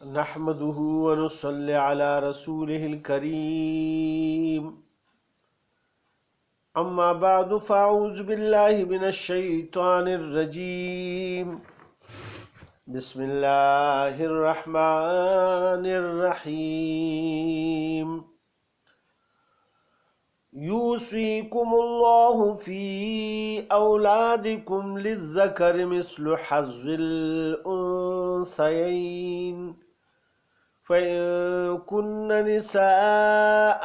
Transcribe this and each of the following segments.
نحمده ونصلي على رسوله الكريم أما بعد فأعوذ بالله من الشيطان الرجيم بسم الله الرحمن الرحيم يوصيكم الله في أولادكم للذكر مثل حظ الأنثيين فإن كن نساء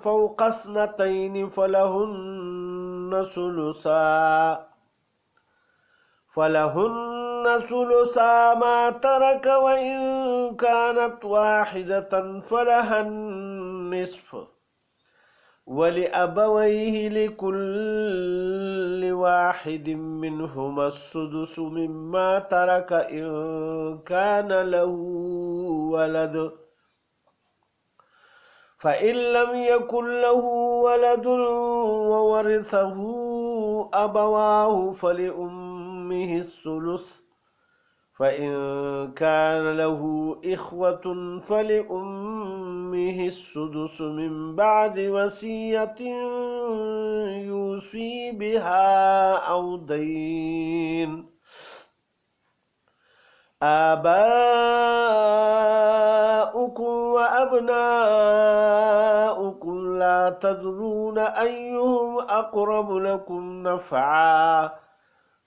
فوق اثنتين فلهن ثلثا ما ترك وإن كانت واحدة فلها النصف ولأبويه لكل واحد منهما السدس مما ترك إن كان له ولد فإن لم يكن له ولد وورثه أبواه فلأمه الثلث فإن كان له إخوة فلأمه السدس من بعد وصية يوصي بها أو دين آباؤكم وأبناؤكم لا تدرون أيهم أقرب لكم نفعا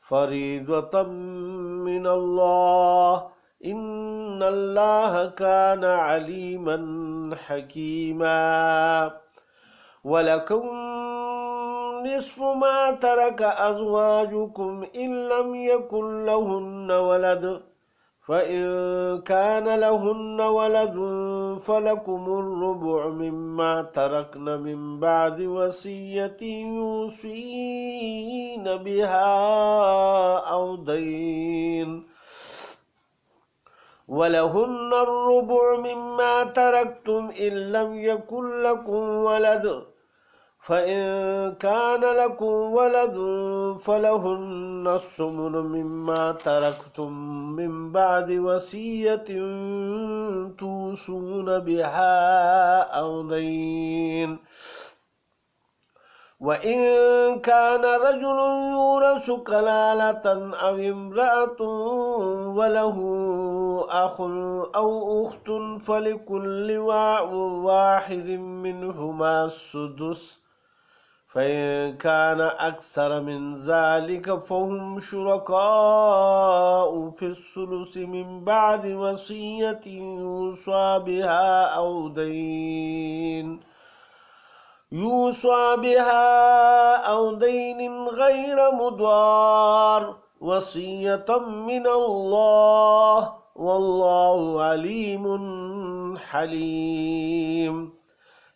فريضة من الله إن الله كان عليما حكيما ولكم نصف ما ترك أزواجكم إن لم يكن لهن ولد فإن كان لهن ولد فلكم الربع مما تركن من بعد وصية يوصين بها أو دين ولهن الربع مما تركتم إن لم يكن لكم ولد فإن كان لكم ولد فلهن الثمن مما تركتم من بعد وصية توصون بها أو دين وإن كان رجل يورث كلالة أو امرأة وله أخ أو أخت فلكل واحد منهما السدس فإن كان أكثر من ذلك فهم شركاء في الثلث من بعد وصية يوصى بها أو دين غير مضار وصية من الله والله عليم حليم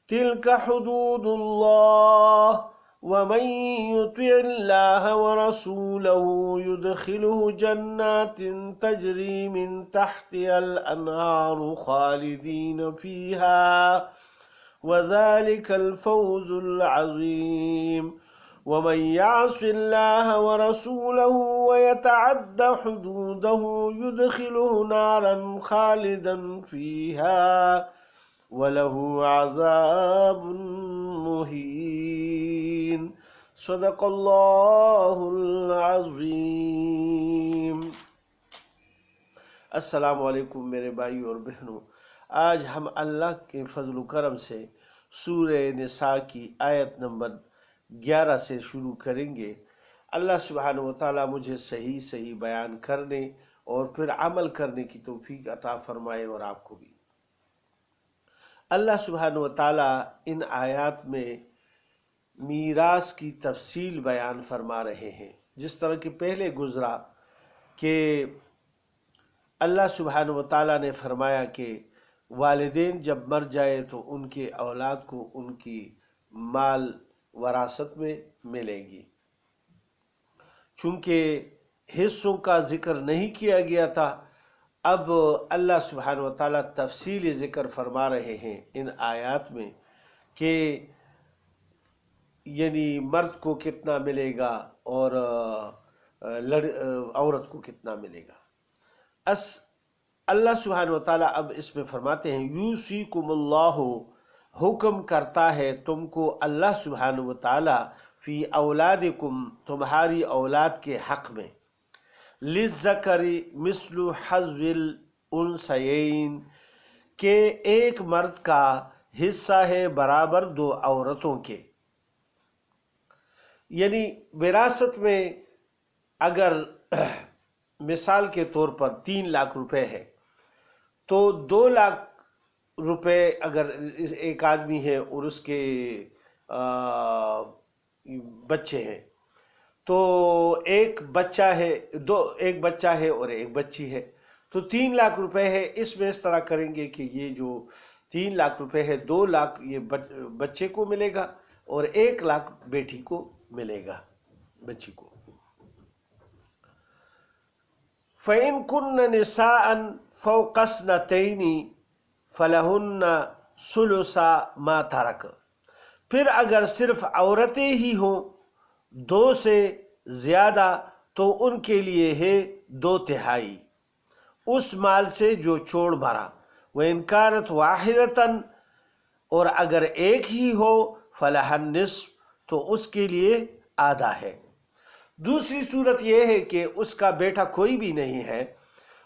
تلك حدود الله ومن يطع الله ورسوله يدخله جنات تجري من تحتها الأنهار خالدين فيها وذلك الفوز العظيم ومن يعص الله ورسوله ويتعد حدوده يدخله نارا خالدا فيها وله عذاب مهين صدق اللہ العظیم۔ السلام علیکم میرے بھائی اور بہنوں، آج ہم اللہ کے فضل و کرم سے سورہ نساء کی آیت نمبر 11 سے شروع کریں گے۔ اللہ سبحانہ و تعالیٰ مجھے صحیح بیان کرنے اور پھر عمل کرنے کی توفیق عطا فرمائے اور آپ کو بھی۔ اللہ سبحانہ و تعالیٰ ان آیات میں میراث کی تفصیل بیان فرما رہے ہیں، جس طرح کہ پہلے گزرا کہ اللہ سبحانہ و تعالیٰ نے فرمایا کہ والدین جب مر جائے تو ان کے اولاد کو ان کی مال وراثت میں ملے گی۔ چونکہ حصوں کا ذکر نہیں کیا گیا تھا، اب اللہ سبحانہ و تعالیٰ تفصیل ذکر فرما رہے ہیں ان آیات میں کہ یعنی مرد کو کتنا ملے گا اور عورت کو کتنا ملے گا۔ اللہ سبحانہ وتعالیٰ اب اس میں فرماتے ہیں یوصیکم اللہ، حکم کرتا ہے تم کو اللہ سبحانہ وتعالیٰ فی اولادکم، تمہاری اولاد کے حق میں، للذکر مثل حظ الانثیین، کہ ایک مرد کا حصہ ہے برابر دو عورتوں کے۔ یعنی وراثت میں اگر مثال کے طور پر 3 لاکھ روپے ہے تو 2 لاکھ روپے اگر ایک آدمی ہے اور اس کے بچے ہیں تو ایک بچہ ہے اور ایک بچی ہے تو 3 لاکھ روپے ہے۔ اس میں اس طرح کریں گے کہ یہ جو 3 لاکھ روپے ہے 2 لاکھ یہ بچے کو ملے گا اور 1 لاکھ بیٹی کو ملے گا، بچی کو۔ فَإِن كُنَّ نِسَاءً فَوْقَ اثْنَتَيْنِ فَلَهُنَّ ثُلُثَ مَا تَرَكَ، پھر اگر صرف عورتیں ہی ہوں 2 سے زیادہ تو ان کے لیے ہے 2/3 اس مال سے جو چھوڑ مرا۔ وَإِن كَانَتْ وَاحِدَةً، اور اگر ایک ہی ہو فَلَهَا النِّصْفُ، تو اس کے لیے آدھا ہے۔ دوسری صورت یہ ہے کہ اس کا بیٹا کوئی بھی نہیں ہے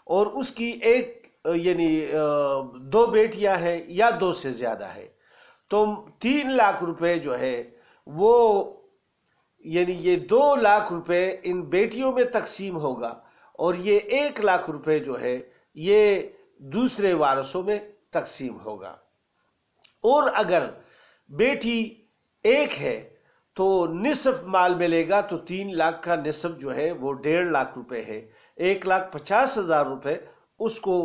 اور اس کی یعنی 2 بیٹیاں ہیں یا 2 سے زیادہ ہے، تو 3 لاکھ روپے جو ہے وہ یعنی یہ 2 لاکھ روپے ان بیٹیوں میں تقسیم ہوگا اور یہ 1 لاکھ روپے جو ہے یہ دوسرے وارثوں میں تقسیم ہوگا۔ اور اگر بیٹی ایک ہے تو نصف مال ملے گا، تو 3 لاکھ کا نصف جو ہے وہ 1.5 لاکھ روپے ہے، 1,50,000 روپے اس کو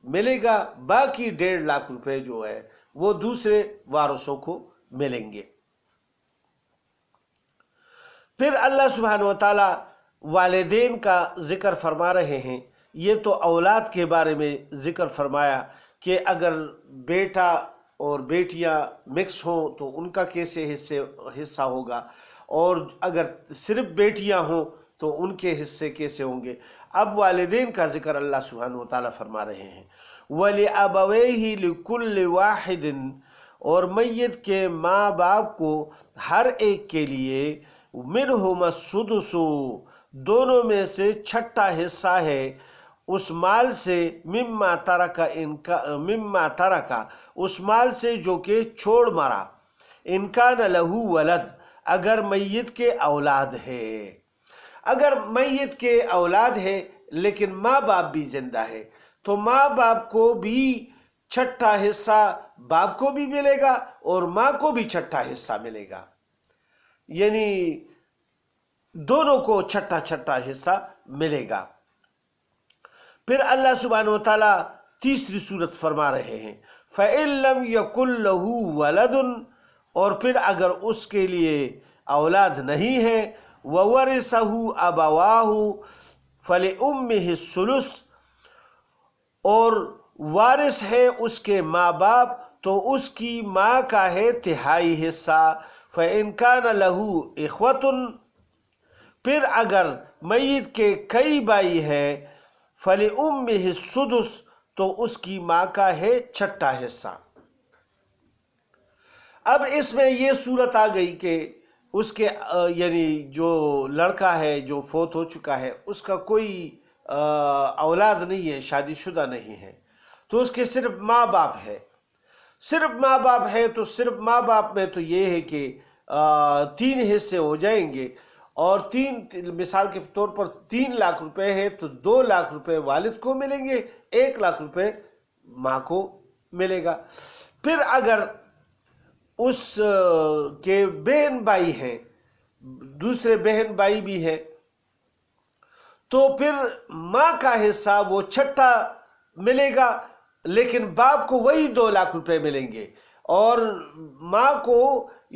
ملے گا، باقی 1.5 لاکھ روپے جو ہے وہ دوسرے وارثوں کو ملیں گے۔ پھر اللہ سبحانہ وتعالیٰ والدین کا ذکر فرما رہے ہیں۔ یہ تو اولاد کے بارے میں ذکر فرمایا کہ اگر بیٹا اور بیٹیاں مکس ہوں تو ان کا کیسے حصہ ہوگا، اور اگر صرف بیٹیاں ہوں تو ان کے حصے کیسے ہوں گے۔ اب والدین کا ذکر اللہ سبحانہ وتعالیٰ فرما رہے ہیں وَلِأَبَوَيْهِ لِكُلِّ وَاحِدٍ، اور میت کے ماں باپ کو ہر ایک کے لیے مِنْهُمَا السُّدُسُ، دونوں میں سے چھٹا حصہ ہے اس مال سے، مما ترکا اس مال سے جو کہ چھوڑ مرا، ان کان لہو ولد، اگر میت کے اولاد ہے۔ اگر میت کے اولاد ہے لیکن ماں باپ بھی زندہ ہے تو ماں باپ کو بھی چھٹا حصہ باپ کو بھی ملے گا اور ماں کو بھی چھٹا حصہ ملے گا، یعنی دونوں کو چھٹا حصہ ملے گا۔ پھر اللہ سبحانہ وتعالیٰ تیسری صورت فرما رہے ہیں فَإِن لَمْ يَكُنْ لَهُ وَلَدٌ، اور پھر اگر اس کے لیے اولاد نہیں ہے، وَوَرِثَهُ أَبَوَاهُ فَلِأُمِّهِ الثُّلُثُ، اور وارث ہے اس کے ماں باپ تو اس کی ماں کا ہے 1/3 حصہ۔ فَإِن كَانَ لَهُ إِخْوَةٌ، پھر اگر میت کے کئی بھائی ہیں، فَلِأُمِّهِ السُّدُسُ، تو اس کی ماں کا ہے 6واں حصہ۔ اب اس میں یہ صورت آ گئی کہ اس کے یعنی جو لڑکا ہے جو فوت ہو چکا ہے اس کا کوئی اولاد نہیں ہے، شادی شدہ نہیں ہے، تو اس کے صرف ماں باپ ہے۔ صرف ماں باپ ہے تو صرف ماں باپ میں تو یہ ہے کہ 3 حصے ہو جائیں گے، اور مثال کے طور پر 3 لاکھ روپے ہے تو 2 لاکھ روپے والد کو ملیں گے، 1 لاکھ روپے ماں کو ملے گا۔ پھر اگر اس کے بہن بھائی ہیں، دوسرے بہن بھائی بھی ہیں، تو پھر ماں کا حصہ وہ 6واں ملے گا، لیکن باپ کو وہی 2 لاکھ روپے ملیں گے، اور ماں کو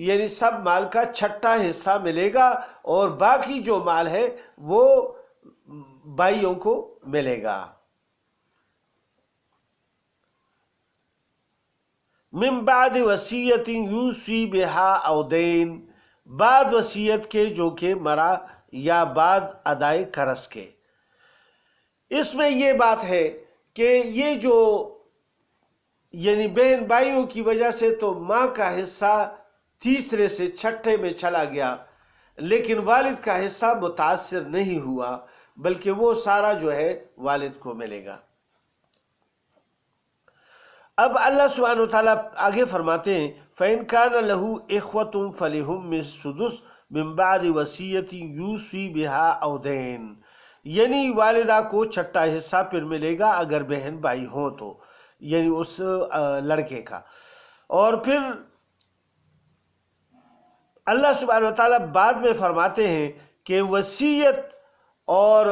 یعنی سب مال کا 6واں حصہ ملے گا، اور باقی جو مال ہے وہ بھائیوں کو ملے گا۔ من بعد وصیت یوصی بہا او دین، بعد وصیت کے جو کہ مرا یا بعد ادائے قرض کے۔ اس میں یہ بات ہے کہ یہ جو یعنی بہن بھائیوں کی وجہ سے تو ماں کا حصہ تیسرے سے چھٹے میں چلا گیا، لیکن والد کا حصہ متاثر نہیں ہوا، بلکہ وہ سارا جو ہے والد کو ملے گا۔ اب اللہ سبحانہ وتعالیٰ آگے فرماتے ہیں فَإِنْ كَانَ لَهُ إِخْوَةٌ فَلِهُمْ السُّدُسُ مِنْ بَعْدِ وَصِيَّةٍ يُوصِي بِهَا أَوْ دَيْنٍ، یعنی والدہ کو چھٹا حصہ پھر ملے گا اگر بہن بھائی ہوں تو، یعنی اس لڑکے کا۔ اور پھر اللہ سبحانہ وتعالیٰ بعد میں فرماتے ہیں کہ وصیت اور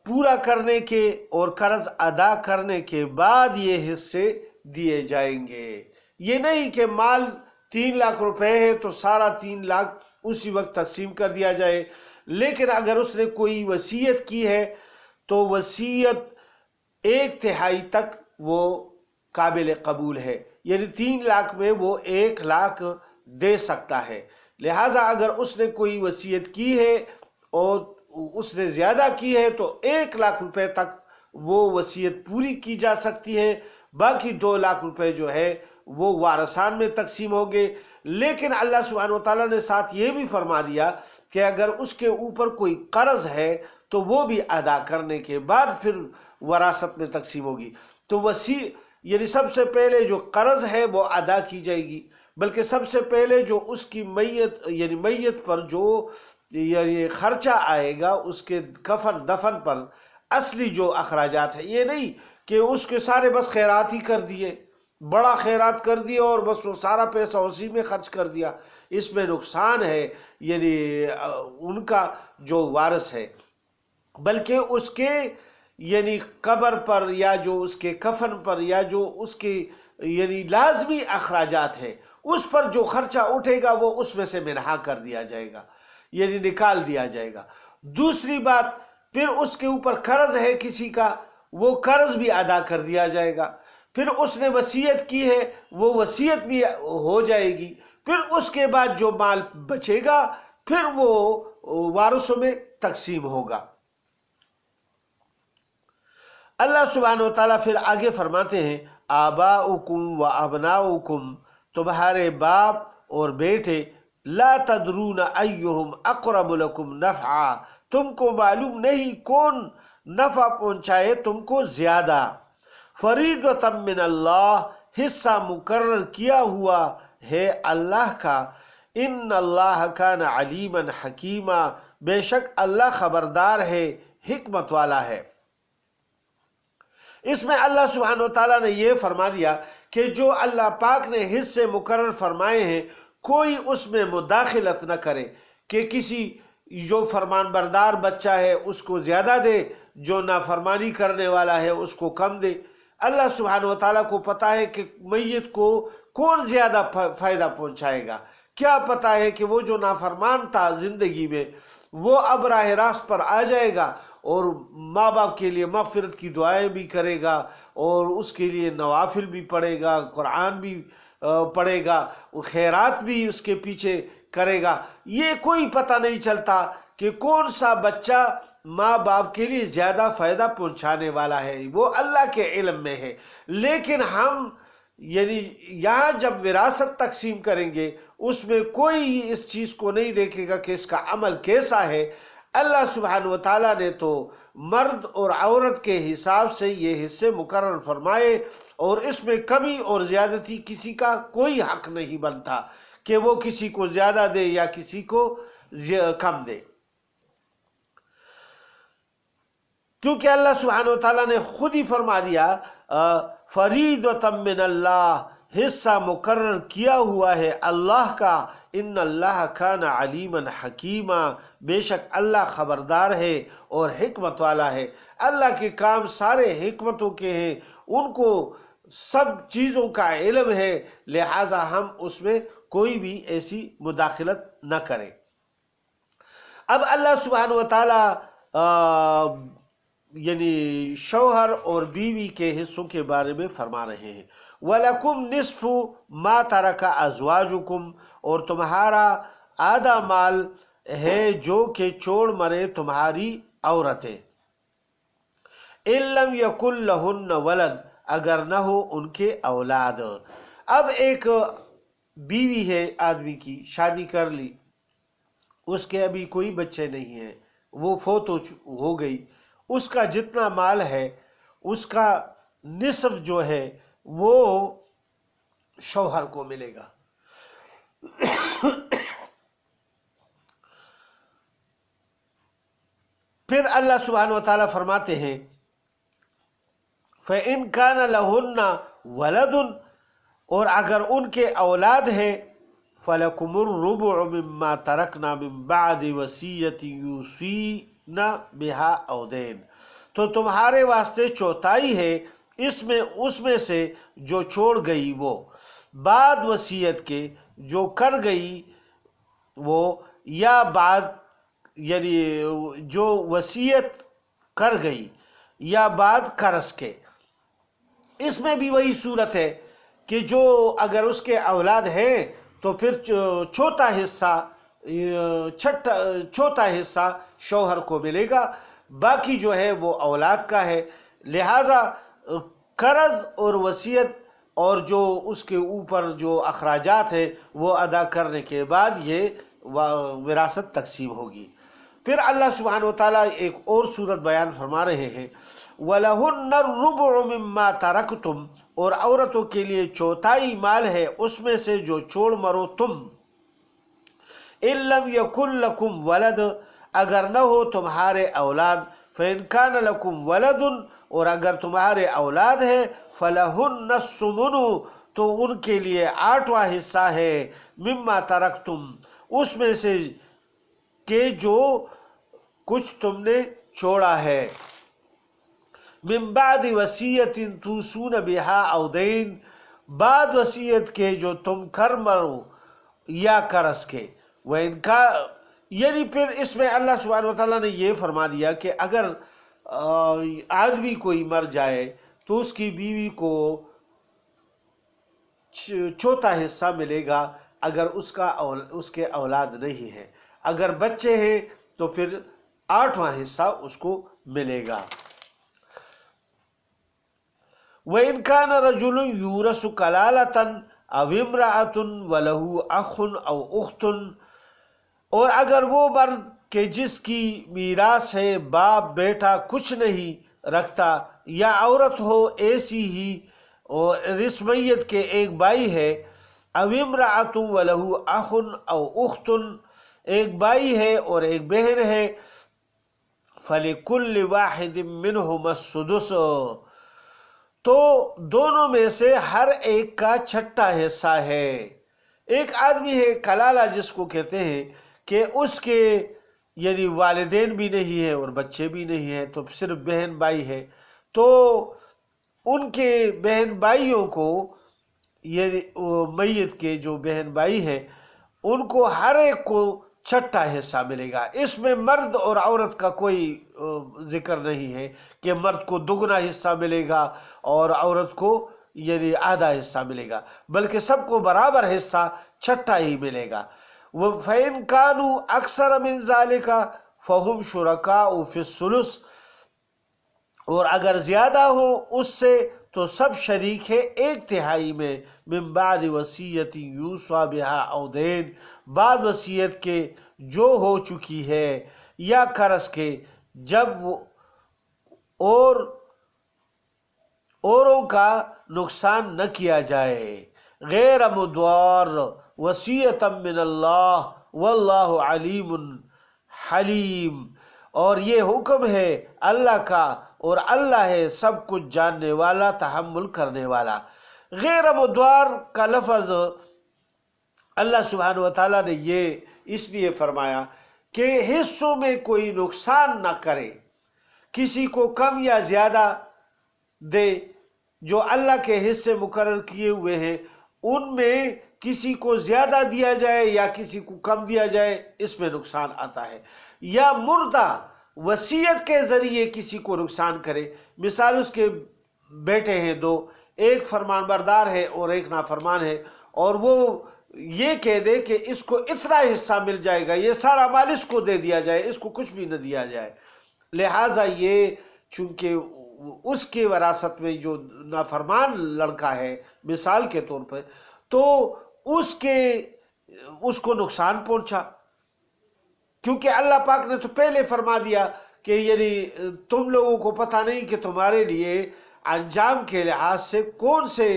پورا کرنے کے اور قرض ادا کرنے کے بعد یہ حصے دیے جائیں گے۔ یہ نہیں کہ مال 3 لاکھ روپے ہے تو سارا 3 لاکھ اسی وقت تقسیم کر دیا جائے، لیکن اگر اس نے کوئی وصیت کی ہے تو وصیت 1/3 تک وہ قابل قبول ہے، یعنی 3 لاکھ میں وہ 1 لاکھ دے سکتا ہے۔ لہٰذا اگر اس نے کوئی وصیت کی ہے اور اس نے زیادہ کی ہے تو 1 لاکھ روپے تک وہ وصیت پوری کی جا سکتی ہے، باقی 2 لاکھ روپے جو ہے وہ وارثان میں تقسیم ہوں گے۔ لیکن اللہ سبحانہ وتعالیٰ نے ساتھ یہ بھی فرما دیا کہ اگر اس کے اوپر کوئی قرض ہے تو وہ بھی ادا کرنے کے بعد پھر وراثت میں تقسیم ہوگی۔ تو یعنی سب سے پہلے جو قرض ہے وہ ادا کی جائے گی، بلکہ سب سے پہلے جو اس کی میت پر جو یعنی خرچہ آئے گا اس کے کفن دفن پر، اصلی جو اخراجات ہیں، یہ نہیں کہ اس کے سارے بس خیرات ہی کر دیے، بڑا خیرات کر دیا اور بس وہ سارا پیسہ اسی میں خرچ کر دیا، اس میں نقصان ہے یعنی ان کا جو وارث ہے، بلکہ اس کے یعنی قبر پر یا جو اس کے کفن پر یا جو اس کے یعنی لازمی اخراجات ہیں اس پر جو خرچہ اٹھے گا وہ اس میں سے منہا کر دیا جائے گا، یعنی نکال دیا جائے گا۔ دوسری بات، پھر اس کے اوپر قرض ہے کسی کا، وہ قرض بھی ادا کر دیا جائے گا۔ پھر اس نے وصیت کی ہے، وہ وصیت بھی ہو جائے گی۔ پھر اس کے بعد جو مال بچے گا پھر وہ وارثوں میں تقسیم ہوگا۔ اللہ سبحانہ وتعالیٰ پھر آگے فرماتے ہیں آباؤکم و ابناؤکم، تمہارے باپ اور بیٹے، لا تدرون ایہم اقرب لکم نفعا، تم کو معلوم نہیں کون نفع پہنچائے تم کو زیادہ، فریضۃ من اللہ، حصہ مقرر کیا ہوا ہے اللہ کا، ان اللہ کان علیما حکیما، بے شک اللہ خبردار ہے، حکمت والا ہے۔ اس میں اللہ سبحانہ وتعالیٰ نے یہ فرما دیا کہ جو اللہ پاک نے حصے مقرر فرمائے ہیں کوئی اس میں مداخلت نہ کرے کہ کسی جو فرمان بردار بچہ ہے اس کو زیادہ دے، جو نافرمانی کرنے والا ہے اس کو کم دے۔ اللہ سبحانہ وتعالیٰ کو پتہ ہے کہ میت کو کون زیادہ فائدہ پہنچائے گا، کیا پتہ ہے کہ وہ جو نافرمان تھا زندگی میں وہ اب راہ راست پر آ جائے گا اور ماں باپ کے لیے مغفرت کی دعائیں بھی کرے گا اور اس کے لیے نوافل بھی پڑھے گا، قرآن بھی پڑھے گا، خیرات بھی اس کے پیچھے کرے گا۔ یہ کوئی پتہ نہیں چلتا کہ کون سا بچہ ماں باپ کے لیے زیادہ فائدہ پہنچانے والا ہے، وہ اللہ کے علم میں ہے۔ لیکن ہم یعنی یہاں جب وراثت تقسیم کریں گے اس میں کوئی اس چیز کو نہیں دیکھے گا کہ اس کا عمل کیسا ہے۔ اللہ سبحانہ وتعالیٰ نے تو مرد اور عورت کے حساب سے یہ حصے مقرر فرمائے اور اس میں کمی اور زیادتی کسی کا کوئی حق نہیں بنتا کہ وہ کسی کو زیادہ دے یا کسی کو کم دے، کیونکہ اللہ سبحانہ وتعالیٰ نے خود ہی فرما دیا فریضۃ من اللہ، حصہ مقرر کیا ہوا ہے اللہ کا، ان اللہ کان علیما حکیما، بے شک اللہ خبردار ہے اور حکمت والا ہے۔ اللہ کے کام سارے حکمتوں کے ہیں، ان کو سب چیزوں کا علم ہے، لہٰذا ہم اس میں کوئی بھی ایسی مداخلت نہ کریں۔ اب اللہ سبحانہ وتعالیٰ یعنی شوہر اور بیوی کے حصوں کے بارے میں فرما رہے ہیں وَلَكُمْ نِصْفُ مَا تَرَكَ أَزْوَاجُكُمْ، اور تمہارا آدھا مال ہے جو کہ چھوڑ مرے تمہاری عورتیں، ان لم یکن لہن ولد، اگر نہ ہو ان کے اولاد۔ اب ایک بیوی ہے آدمی کی، شادی کر لی، اس کے ابھی کوئی بچے نہیں ہیں، وہ فوت ہو گئی، اس کا جتنا مال ہے اس کا نصف جو ہے وہ شوہر کو ملے گا۔ پھر اللہ سبحانہ وتعالیٰ فرماتے ہیں فَإِن كَانَ لَهُنَّ وَلَدٌ، اور اگر ان کے اولاد ہے فَلَكُمُ الرُّبُعُ مِمَّا تَرَكْنَا مِن بَعْدِ وَصِيَّةٍ يُوصِينَ بِهَا أَوْ دَيْنٍ، تو تمہارے واسطے چوتھائی ہے اس میں سے جو چھوڑ گئی وہ، بعد وصیت کے جو کر گئی وہ، یا بعد یعنی جو وصیت کر گئی یا بعد قرض کے۔ اس میں بھی وہی صورت ہے کہ جو اگر اس کے اولاد ہیں تو پھر چوتھا حصہ شوہر کو ملے گا، باقی جو ہے وہ اولاد کا ہے۔ لہٰذا قرض اور وصیت اور جو اس کے اوپر جو اخراجات ہیں وہ ادا کرنے کے بعد یہ وراثت تقسیم ہوگی۔ پھر اللہ سبحانہ وتعالیٰ ایک اور صورت بیان فرما رہے ہیں وَلَهُنَّ الرُّبُعُ مِمَّا تَرَكْتُمْ، اور عورتوں کے لیے چوتھائی مال ہے اس میں سے جو چھوڑ مرو تم، إِن لَمْ يَكُنْ لَكُمْ وَلَدٌ، اگر نہ ہو تمہارے اولاد، فَإِن كَانَ لَكُمْ وَلَدٌ، اور اگر تمہارے اولاد ہے، فَلَهُنَّ الثُّمُنُ، تو ان کے لیے 8واں حصہ ہے، مما ترکتم، اس میں سے کہ جو کچھ تم نے چھوڑا ہے، من بعد وصیت توصون بها او دین، بعد وصیت کے جو تم کر مرو یا قرض کے۔ وَإِن یعنی پھر اس میں اللہ سبحانہ وتعالیٰ نے یہ فرما دیا کہ اگر آدمی کوئی مر جائے تو اس کی بیوی کو چوتھا حصہ ملے گا اگر اس کے اولاد نہیں ہے، اگر بچے ہیں تو پھر 8واں حصہ اس کو ملے گا۔ وَإِن كَانَ رَجُلٌ يُورَثُ كَلَالَةً أَوْ امْرَأَةٌ وَلَهُ أَخٌ أَوْ أُخْتٌ، اور اگر وہ مرد کہ جس کی میراث ہے باپ بیٹا کچھ نہیں رکھتا، یا عورت ہو ایسی ہی اور اس میت کے ایک بھائی ہے، أَوْ امْرَأَةٌ وَلَهُ أَخٌ أَوْ أُخْتٌ، ایک بھائی ہے اور ایک بہن ہے، فَلِكُلِّ وَاحِدٍ مِّنْهُمَا السُّدُسُ، تو دونوں میں سے ہر ایک کا چھٹا حصہ ہے۔ ایک آدمی ہے کلالہ جس کو کہتے ہیں کہ اس کے یعنی والدین بھی نہیں ہیں اور بچے بھی نہیں ہیں، تو صرف بہن بھائی ہے، تو ان کے بہن بھائیوں کو یہ میت کے جو بہن بھائی ہیں ان کو ہر ایک کو چھٹا حصہ ملے گا۔ اس میں مرد اور عورت کا کوئی ذکر نہیں ہے کہ مرد کو دگنا حصہ ملے گا اور عورت کو یعنی آدھا حصہ ملے گا، بلکہ سب کو برابر حصہ چھٹا ہی ملے گا۔ فَإِن كَانُوا أَكْثَرَ مِن ذَلِكَ فَهُمْ شُرَكَاءُ فِي الثُّلُثِ، اور اگر زیادہ ہو اس سے تو سب شریک ہے 1/3 میں، من بعد وصیت یوصی بها او دین، بعد وصیت کے جو ہو چکی ہے یا قرض کے، جب اوروں کا نقصان نہ کیا جائے، غیر مضار، وصیۃ من اللہ واللہ علیم حلیم، اور یہ حکم ہے اللہ کا اور اللہ ہے سب کچھ جاننے والا تحمل کرنے والا۔ غیر مضار کا لفظ اللہ سبحانہ وتعالیٰ نے یہ اس لیے فرمایا کہ حصوں میں کوئی نقصان نہ کرے، کسی کو کم یا زیادہ دے، جو اللہ کے حصے مقرر کیے ہوئے ہیں ان میں کسی کو زیادہ دیا جائے یا کسی کو کم دیا جائے، اس میں نقصان آتا ہے۔ یا مردہ وصیت کے ذریعے کسی کو نقصان کرے، مثال اس کے بیٹے ہیں 2، ایک فرمان بردار ہے اور ایک نافرمان ہے، اور وہ یہ کہہ دے کہ اس کو اتنا حصہ مل جائے گا، یہ سارا مال اس کو دے دیا جائے، اس کو کچھ بھی نہ دیا جائے۔ لہٰذا یہ چونکہ اس کے وراثت میں جو نافرمان لڑکا ہے مثال کے طور پر، تو اس کو نقصان پہنچا، کیونکہ اللہ پاک نے تو پہلے فرما دیا کہ یعنی تم لوگوں کو پتہ نہیں کہ تمہارے لیے انجام کے لحاظ سے کون سے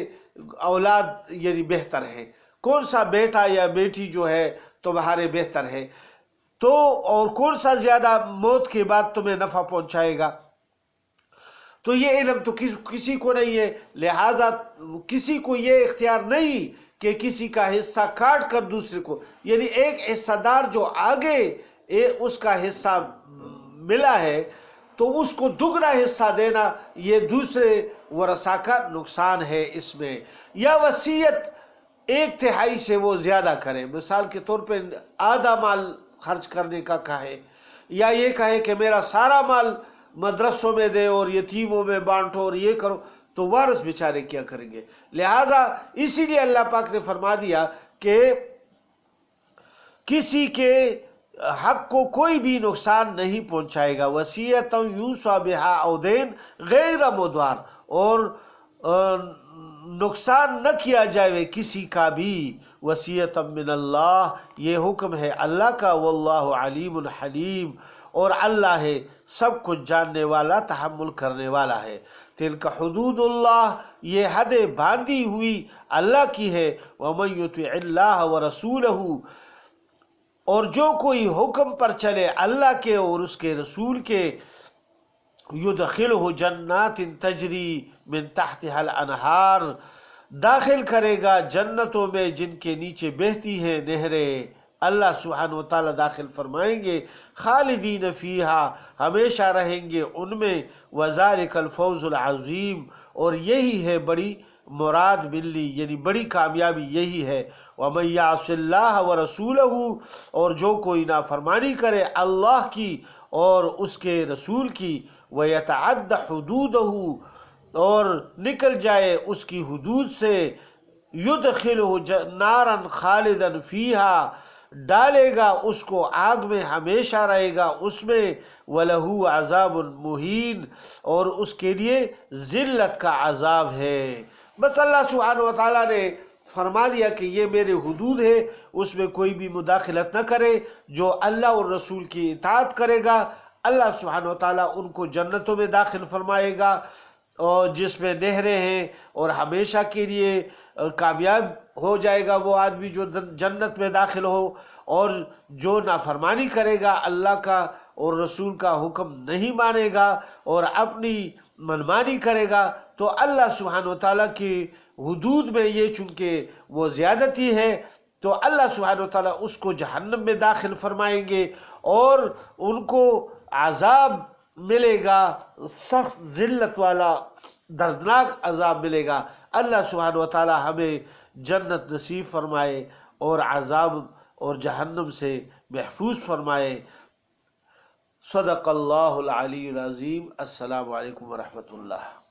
اولاد یعنی بہتر ہے، کون سا بیٹا یا بیٹی جو ہے تمہارے بہتر ہے، تو اور کون سا زیادہ موت کے بعد تمہیں نفع پہنچائے گا۔ تو یہ علم تو کسی کو نہیں ہے، لہٰذا کسی کو یہ اختیار نہیں کہ کسی کا حصہ کاٹ کر دوسرے کو، یعنی ایک حصہ دار جو آگے اس کا حصہ ملا ہے تو اس کو دگنا حصہ دینا، یہ دوسرے ورثاء کا نقصان ہے اس میں۔ یا وصیت 1/3 سے وہ زیادہ کرے، مثال کے طور پہ آدھا مال خرچ کرنے کا کہے، یا یہ کہے کہ میرا سارا مال مدرسوں میں دے اور یتیموں میں بانٹو اور یہ کرو، تو وارث بیچارے کیا کریں گے؟ لہٰذا اسی لیے اللہ پاک نے فرما دیا کہ کسی کے حق کو کوئی بھی نقصان نہیں پہنچائے گا۔ وصیۃ یوصی بہا او دین غیر مضار، اور نقصان نہ کیا جائے کسی کا بھی، وصیۃ من اللہ، یہ حکم ہے اللہ کا، واللہ علیم حلیم، اور اللہ ہے سب کچھ جاننے والا، تحمل کرنے والا ہے۔ تلک حدود اللہ، یہ حدیں باندھی ہوئی اللہ کی ہے۔ ومن یطع اللہ ورسولہ، اور جو کوئی حکم پر چلے اللہ کے اور اس کے رسول کے، یدخلہ جنات تجری من تحتها الانہار، داخل کرے گا جنتوں میں جن کے نیچے بہتی ہیں نہریں، اللہ سبحانہ وتعالی داخل فرمائیں گے، خالدین فیہا، ہمیشہ رہیں گے ان میں، وذالک الفوز العظیم، اور یہی ہے بڑی مراد ملی، یعنی بڑی کامیابی یہی ہے۔ ومن یعص اللہ ورسولہ، اور جو کوئی نافرمانی کرے اللہ کی اور اس کے رسول کی، ویتعد حدودہ، اور نکل جائے اس کی حدود سے، یدخلہ نارا خالدا فیہا، ڈالے گا اس کو آگ میں، ہمیشہ رہے گا اس میں، وَلَهُ عَذَابٌ مُہین، اور اس کے لیے ذلت کا عذاب ہے۔ بس اللہ سبحانہ وتعالیٰ نے فرما دیا کہ یہ میرے حدود ہے، اس میں کوئی بھی مداخلت نہ کرے۔ جو اللہ اور رسول کی اطاعت کرے گا اللہ سبحانہ وتعالیٰ ان کو جنتوں میں داخل فرمائے گا، اور جس میں نہریں ہیں، اور ہمیشہ کے لیے کامیاب ہو جائے گا وہ آدمی جو جنت میں داخل ہو۔ اور جو نافرمانی کرے گا اللہ کا اور رسول کا حکم نہیں مانے گا اور اپنی منمانی کرے گا، تو اللہ سبحانہ وتعالیٰ کی حدود میں یہ چونکہ وہ زیادتی ہے، تو اللہ سبحانہ وتعالیٰ اس کو جہنم میں داخل فرمائیں گے، اور ان کو عذاب ملے گا، سخت ذلت والا دردناک عذاب ملے گا۔ اللہ سبحانہ وتعالیٰ ہمیں جنت نصیب فرمائے اور عذاب اور جہنم سے محفوظ فرمائے۔ صدق اللہ العلی العظیم۔ السلام علیکم ورحمۃ اللہ۔